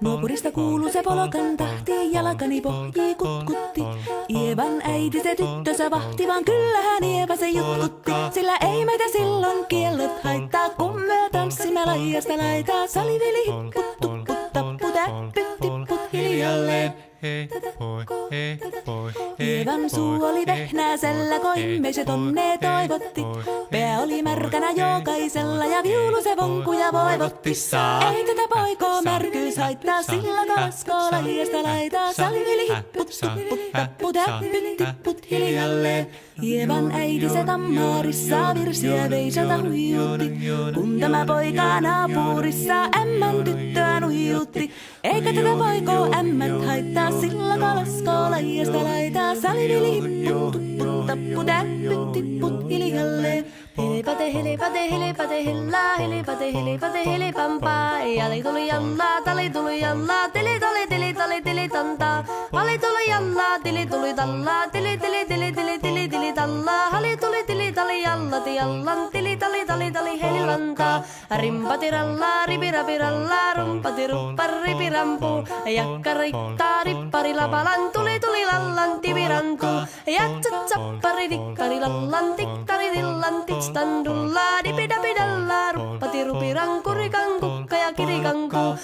Nuopurista kuuluu se polokan tahti, jalkani pohjii kutkutti. Ievan äiti se tyttönsä vahti, vaan kyllähän Ieva se jutkutti. Sillä ei meitä silloin kiellot haittaa, kun me tanssimme laijasta laitaa. Salivili hipput, tupput, tapput, äppyt, tipput hiljalleen. Ievan suu oli vehnäisellä, koimme se tonne toivotti. Pää oli märkänä jokaisella ja viulu se vonkuja voivotti. Ei tätä poikoo märkyys haittaa, sillä kaskoo laijasta laitaa. Salivili hipput, tupput, tapput, äppyt, tipput hiljalleen. Ievan äiti se tammarissa virsiä veisalta huijutti. Kun tämä poika naapurissa ämmän tyttöä nuijutti. Eikä tätä poikoo ämmät haittaa, sillä kalaskoo laijasta laitaa. Salivili hipput, tupput, tapput, äppyt, tipput hiljalleen. Hilipate, hilipate, hilipate, hillaa, hilipate, hilipate, hilipampaa. Jali tuli jallaa, tali tuli jallaa, tili tali, tili tali, tili tantaa. Hali tuli jallaa, tili tuli tallaa, tili tili tili tili tili tili tallaa. Hali tuli tili tali jallati jallan, tili tali tali tali helilantaa. Rimpati rallaa, ripirapi rallaa, rumpati ruppar ripirampu. Jakka riittaa, rippari lapalan, tuli tuli lallan, tivirantu. Jatsat sappari, tikkari lallan, tikkari tillan, titstandullaa, dipidapidallaa, ruppati rupiranku, rikan kukka ja kirikanku.